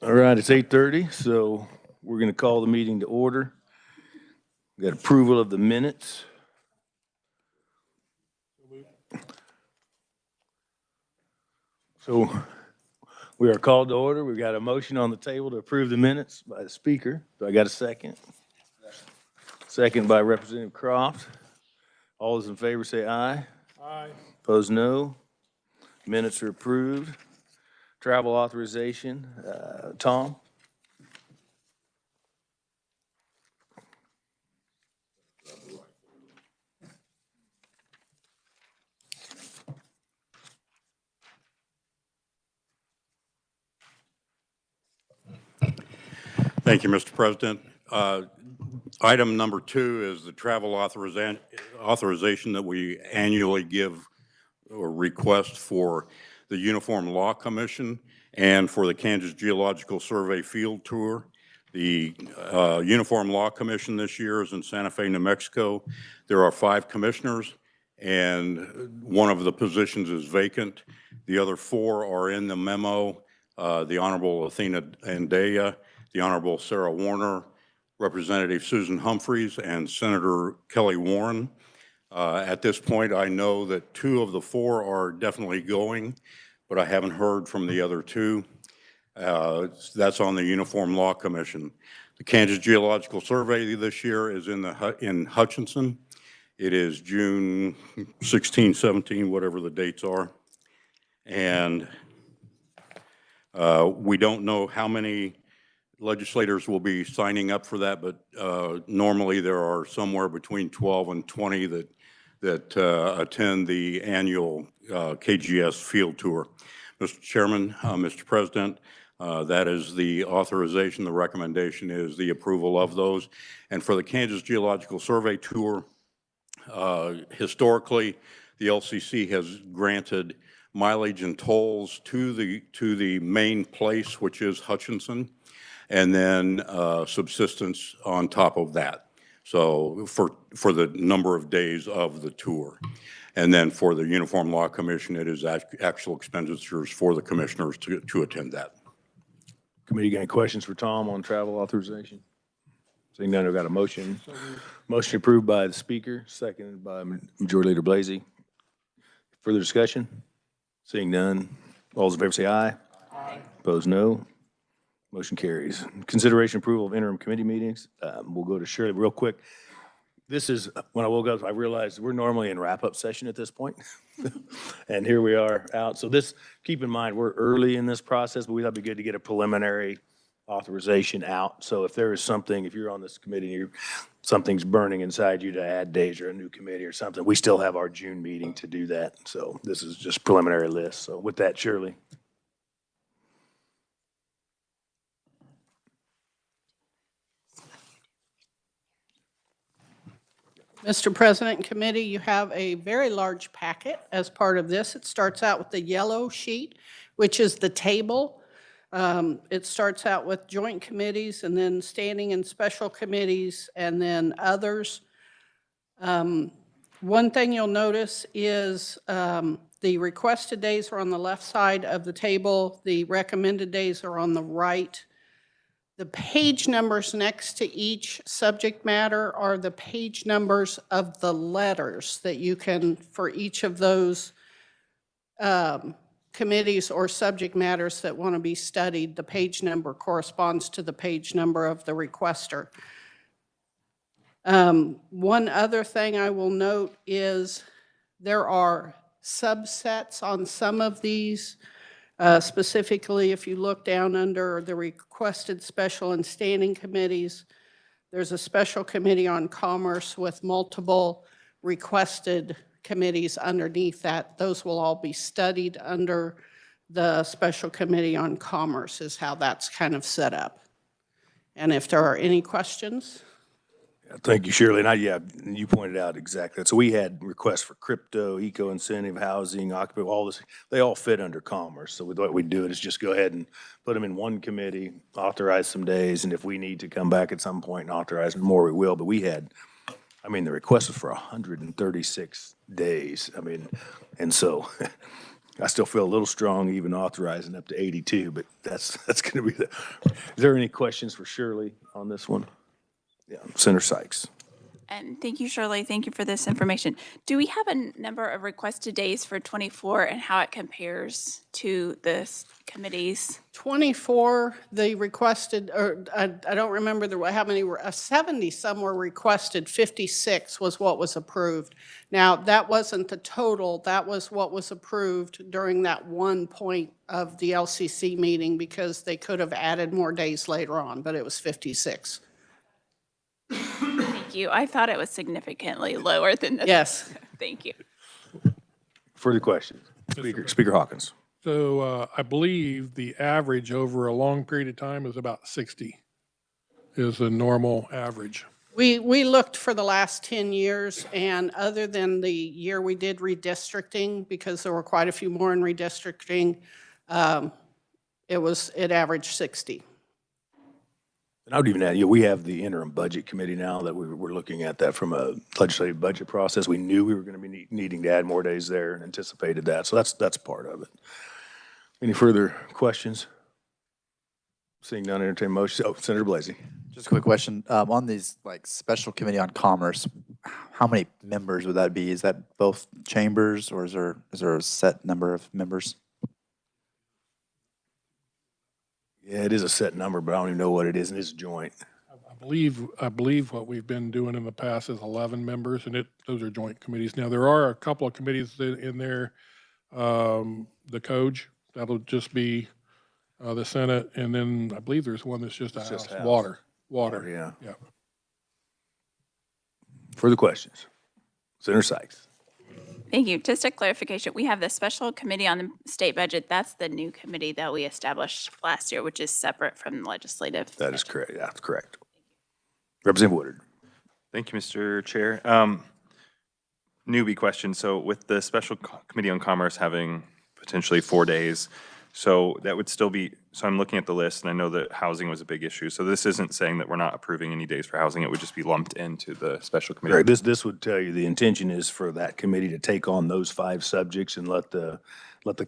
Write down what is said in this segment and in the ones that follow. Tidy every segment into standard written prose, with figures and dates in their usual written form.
All right, it's 8:30, so we're going to call the meeting to order. We got approval of the minutes. So we are called to order. We've got a motion on the table to approve the minutes by the speaker. Do I got a second? Second by Representative Croft. All those in favor say aye. Aye. Opposed, no. Minutes are approved. Travel authorization, Tom? Thank you, Mr. President. Item number 2 is the travel authorization that we annually give or request for the Uniform Law Commission and for the Kansas Geological Survey Field Tour. The Uniform Law Commission this year is in Santa Fe, New Mexico. There are 5 commissioners, and one of the positions is vacant. The other 4 are in the memo. The Honorable Athena Andea, the Honorable Sarah Warner, Representative Susan Humphreys, and Senator Kelly Warren. At this point, I know that 2 of the 4 are definitely going, but I haven't heard from the other 2. That's on the Uniform Law Commission. The Kansas Geological Survey this year is in Hutchinson. It is June 16, 17, whatever the dates are. And we don't know how many legislators will be signing up for that, but normally there are somewhere between 12 and 20 that attend the annual KGS field tour. Mr. Chairman, Mr. President, that is the authorization. The recommendation is the approval of those. And for the Kansas Geological Survey Tour, historically, the LCC has granted mileage and tolls to the main place, which is Hutchinson, and then subsistence on top of that. So for the number of days of the tour. And then for the Uniform Law Commission, it is actual expenditures for the commissioners to attend that. Committee, got any questions for Tom on travel authorization? Seeing none, I've got a motion. Motion approved by the speaker, seconded by Majority Leader Blasey. Further discussion? Seeing none, all those in favor say aye. Aye. Opposed, no. Motion carries. Consideration approval of interim committee meetings. We'll go to Shirley real quick. This is, when I woke up, I realized we're normally in wrap-up session at this point. And here we are out. So this, keep in mind, we're early in this process, but we thought it'd be good to get a preliminary authorization out. So if there is something, if you're on this committee, something's burning inside you to add days or a new committee or something, we still have our June meeting to do that. So this is just preliminary list. So with that, Shirley. Mr. President and Committee, you have a very large packet as part of this. It starts out with the yellow sheet, which is the table. It starts out with joint committees and then standing and special committees and then others. One thing you'll notice is the requested days are on the left side of the table. The recommended days are on the right. The page numbers next to each subject matter are the page numbers of the letters that you can, for each of those committees or subject matters that want to be studied, the page number corresponds to the page number of the requester. One other thing I will note is there are subsets on some of these. Specifically, if you look down under the requested special and standing committees, there's a special committee on commerce with multiple requested committees underneath that. Those will all be studied under the special committee on commerce is how that's kind of set up. And if there are any questions. Thank you, Shirley. And yeah, you pointed out exactly. So we had requests for crypto, eco-incentive, housing, occupant, all this. They all fit under commerce. So what we do is just go ahead and put them in one committee, authorize some days, and if we need to come back at some point and authorize more, we will. But we had, I mean, the request was for 136 days. I mean, and so I still feel a little strong even authorizing up to 82, but that's going to be the, is there any questions for Shirley on this one? Yeah, Senator Sykes. And thank you, Shirley. Thank you for this information. Do we have a number of requested days for 24 and how it compares to this committee's? 24, the requested, or I don't remember how many were, 70 some were requested, 56 was what was approved. Now, that wasn't the total, that was what was approved during that one point of the LCC meeting because they could have added more days later on, but it was 56. Thank you. I thought it was significantly lower than this. Yes. Thank you. Further questions? Speaker Hawkins. So I believe the average over a long period of time is about 60 is a normal average. We looked for the last 10 years, and other than the year we did redistricting, because there were quite a few more in redistricting, it averaged 60. And I would even add, we have the interim budget committee now that we're looking at that from a legislative budget process. We knew we were going to be needing to add more days there and anticipated that. So that's part of it. Any further questions? Seeing none, entertain motion. Oh, Senator Blasey. Just a quick question. On these like special committee on commerce, how many members would that be? Is that both chambers or is there a set number of members? Yeah, it is a set number, but I don't even know what it is, and it's joint. I believe what we've been doing in the past is 11 members, and those are joint committees. Now, there are a couple of committees in there, the COJ, that'll just be the Senate, and then I believe there's one that's just a house, House. Water. Yeah. Further questions? Senator Sykes. Thank you. Just a clarification, we have the special committee on the state budget. That's the new committee that we established last year, which is separate from the legislative. That is correct. That's correct. Representative Woodard. Thank you, Mr. Chair. Newbie question. So with the special committee on commerce having potentially 4 days, so that would still be, so I'm looking at the list and I know that housing was a big issue. So this isn't saying that we're not approving any days for housing. It would just be lumped into the special committee. Right. This would tell you the intention is for that committee to take on those 5 subjects and let the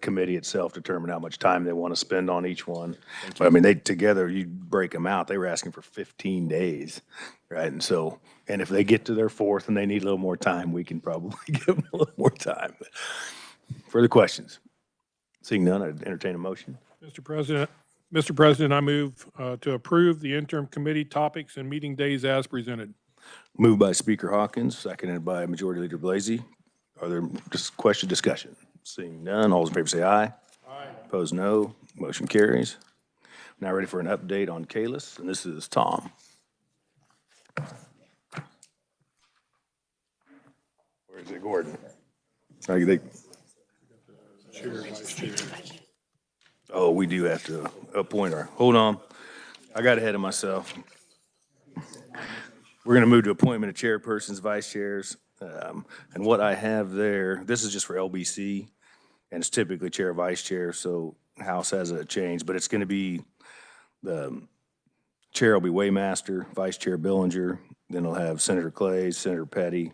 committee itself determine how much time they want to spend on each one. But I mean, together, you break them out, they were asking for 15 days, right? And so, and if they get to their 4th and they need a little more time, we can probably give them a little more time. Further questions? Seeing none, I'd entertain a motion. Mr. President, I move to approve the interim committee topics and meeting days as presented. Moved by Speaker Hawkins, seconded by Majority Leader Blasey. Are there discussion? Seeing none, all those in favor say aye. Aye. Opposed, no. Motion carries. Now ready for an update on KLIS, and this is Tom. Where is it, Gordon? Oh, we do have to appoint our, hold on. I got ahead of myself. We're going to move to appointment of chairpersons, vice chairs. And what I have there, this is just for LBC, and it's typically chair, vice chair, so House has a change, but it's going to be, the chair will be Waymaster, vice chair Billinger, then it'll have Senator Clay, Senator Petty,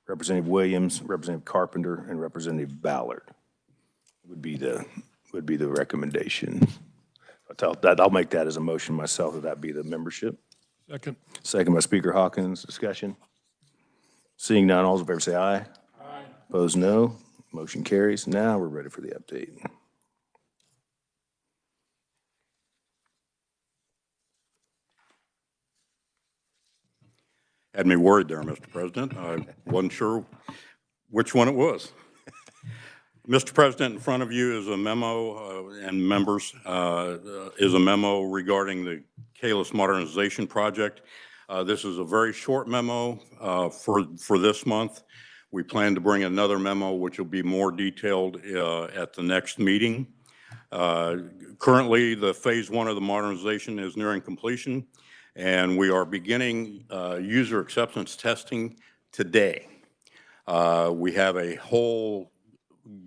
Representative Williams, Representative Carpenter, and Representative Ballard would be the recommendation. I'll make that as a motion myself, that be the membership. Second. Second by Speaker Hawkins. Discussion? Seeing none, all those in favor say aye. Aye. Opposed, no. Motion carries. Now we're ready for the update. Had me worried there, Mr. President. I wasn't sure which one it was. Mr. President, in front of you is a memo, and members, is a memo regarding the KLIS modernization project. This is a very short memo for this month. We plan to bring another memo which will be more detailed at the next meeting. Currently, the phase 1 of the modernization is nearing completion, and we are beginning user acceptance testing today. We have a whole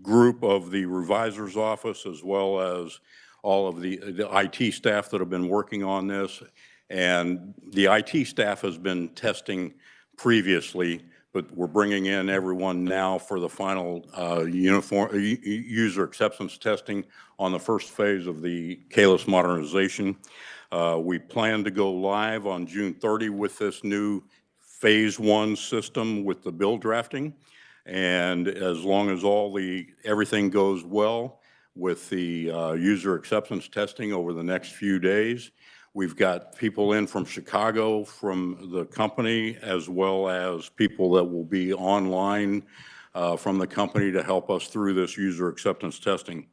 group of the revisor's office as well as all of the IT staff that have been working on this. And the IT staff has been testing previously, but we're bringing in everyone now for the final user acceptance testing on the first phase of the ks modernization. We plan to go live on June 30 with this new phase 1 system with the bill drafting. And as long as everything goes well with the user acceptance testing over the next few days, we've got people in from Chicago from the company, as well as people that will be online from the company to help us through this user acceptance testing.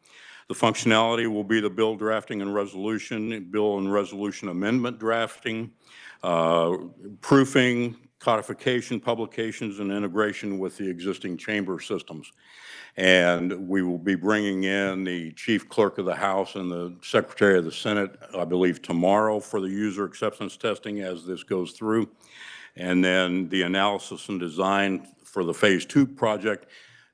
The functionality will be the bill drafting and resolution, bill and resolution amendment drafting, proofing, codification, publications, and integration with the existing chamber systems. And we will be bringing in the chief clerk of the House and the secretary of the Senate, I believe, tomorrow for the user acceptance testing as this goes through. And then the analysis and design for the phase 2 project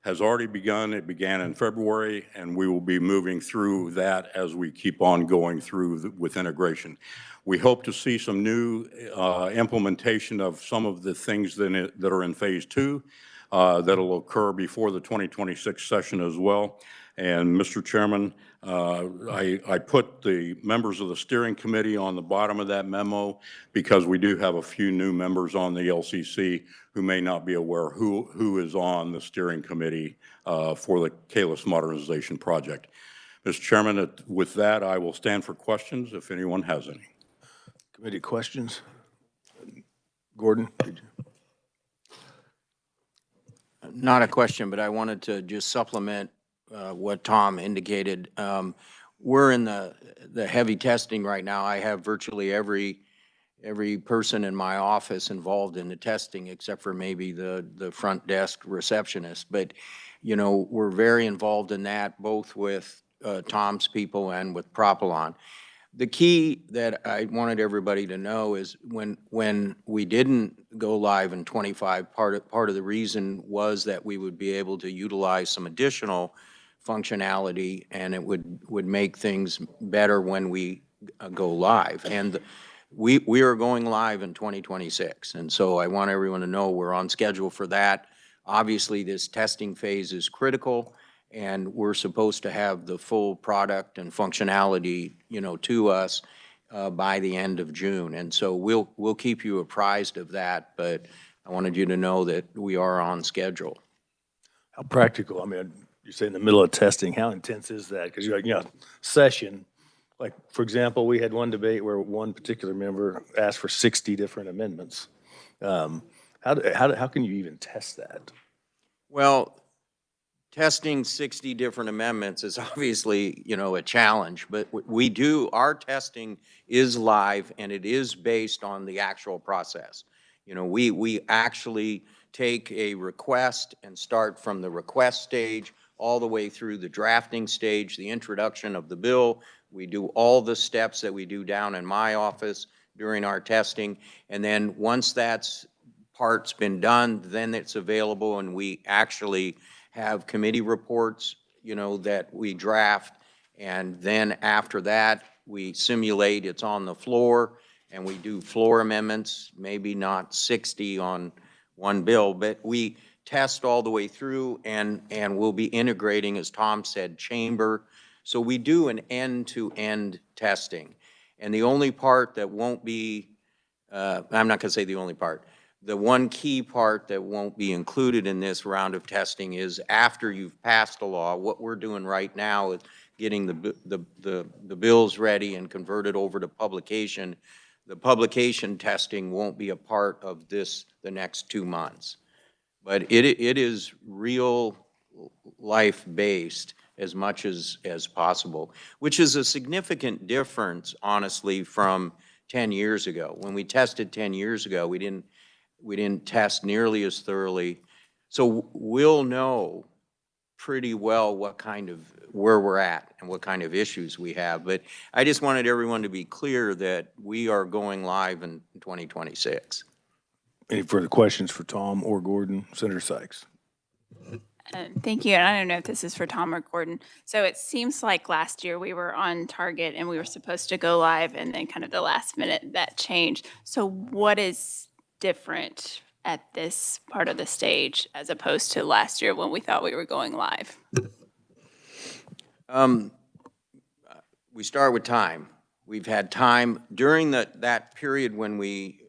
has already begun. It began in February, and we will be moving through that as we keep on going through with integration. We hope to see some new implementation of some of the things that are in phase 2 that'll occur before the 2026 session as well. And Mr. Chairman, I put the members of the steering committee on the bottom of that memo because we do have a few new members on the LCC who may not be aware who is on the steering committee for the ks modernization project. Mr. Chairman, with that, I will stand for questions if anyone has any. Committee questions? Gordon? Not a question, but I wanted to just supplement what Tom indicated. We're in the heavy testing right now. I have virtually every person in my office involved in the testing, except for maybe the front desk receptionist. But, you know, we're very involved in that, both with Tom's people and with Propylon. The key that I wanted everybody to know is when we didn't go live in 25, part of the reason was that we would be able to utilize some additional functionality, and it would make things better when we go live. And we are going live in 2026, and so I want everyone to know we're on schedule for that. Obviously, this testing phase is critical, and we're supposed to have the full product and functionality, you know, to us by the end of June. And so we'll keep you apprised of that, but I wanted you to know that we are on schedule. How practical? I mean, you say in the middle of testing, how intense is that? Because you're like, you know, session, like, for example, we had one debate where one particular member asked for 60 different amendments. How can you even test that? Well, testing 60 different amendments is obviously, you know, a challenge, but our testing is live and it is based on the actual process. You know, we actually take a request and start from the request stage all the way through the drafting stage, the introduction of the bill. We do all the steps that we do down in my office during our testing. And then once that's part's been done, then it's available, and we actually have committee reports, you know, that we draft, and then after that, we simulate it's on the floor, and we do floor amendments, maybe not 60 on one bill, but we test all the way through, and we'll be integrating, as Tom said, chamber. So we do an end-to-end testing. And the only part that won't be, I'm not going to say the only part, the one key part that won't be included in this round of testing is after you've passed a law. What we're doing right now is getting the bills ready and converted over to publication. The publication testing won't be a part of this the next 2 months. But it is real life based as much as possible, which is a significant difference, honestly, from 10 years ago. When we tested 10 years ago, we didn't test nearly as thoroughly. So we'll know pretty well where we're at and what kind of issues we have. But I just wanted everyone to be clear that we are going live in 2026. Any further questions for Tom or Gordon? Senator Sykes. Thank you. And I don't know if this is for Tom or Gordon. So it seems like last year we were on target and we were supposed to go live, and then kind of the last minute that changed. So what is different at this part of the stage as opposed to last year when we thought we were going live? We start with time. We've had time during that period when we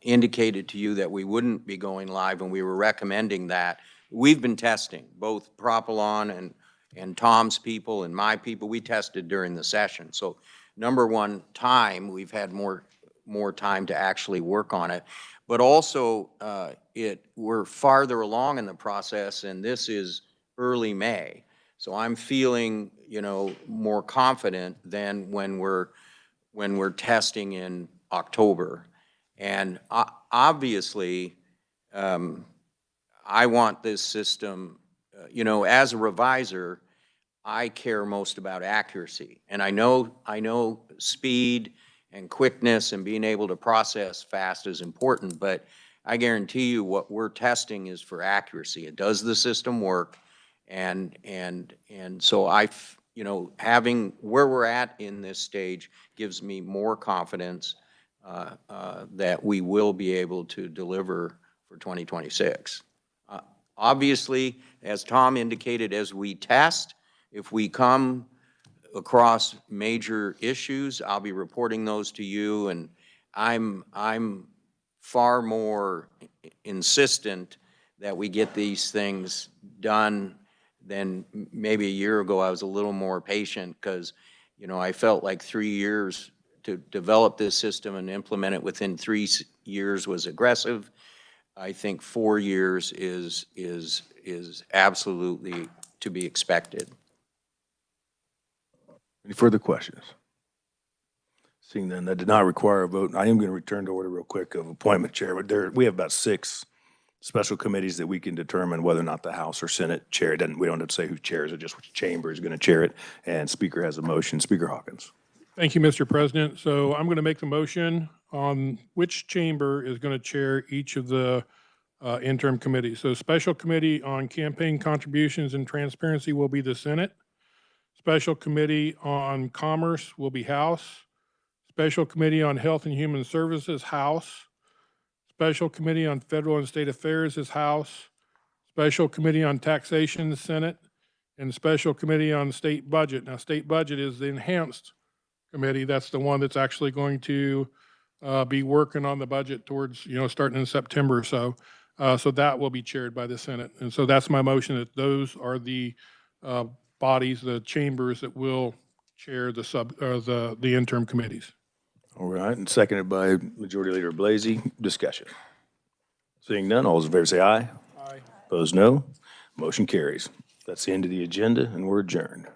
indicated to you that we wouldn't be going live and we were recommending that. We've been testing, both Propylon and Tom's people and my people. We tested during the session. So number one, time, we've had more time to actually work on it. But also, we're farther along in the process, and this is early May. So I'm feeling, more confident than when we're testing in October. And obviously, I want this system, as a reviser, I care most about accuracy. And I know speed and quickness and being able to process fast is important, but I guarantee you what we're testing is for accuracy. Does the system work? And so having where we're at in this stage gives me more confidence that we will be able to deliver for 2026. Obviously, as Tom indicated, as we test, if we come across major issues, I'll be reporting those to you, and I'm far more insistent that we get these things done than maybe a year ago. I was a little more patient because, I felt like 3 years to develop this system and implement it within 3 years was aggressive. I think 4 years is absolutely to be expected. Any further questions? Seeing none, that did not require a vote. I am going to return to order real quick of appointment chair, but we have about 6 special committees that we can determine whether or not the House or Senate chair. We don't have to say who chairs it, just which chamber is going to chair it. And Speaker has a motion. Speaker Hawkins. Thank you, Mr. President. So I'm going to make the motion on which chamber is going to chair each of the interim committees. So Special Committee on Campaign Contributions and Transparency will be the Senate. Special Committee on Commerce will be House. Special Committee on Health and Human Services, House. Special Committee on Federal and State Affairs is House. Special Committee on Taxation, Senate. And Special Committee on State Budget. Now, State Budget is the enhanced committee. That's the one that's actually going to be working on the budget towards, starting in September or so. So that will be chaired by the Senate. And so that's my motion, that those are the bodies, the chambers that will chair the interim committees. All right, and seconded by Majority Leader Blasey. Discussion. Seeing none, all those in favor say aye. Aye. Opposed, no. Motion carries. That's the end of the agenda, and we're adjourned.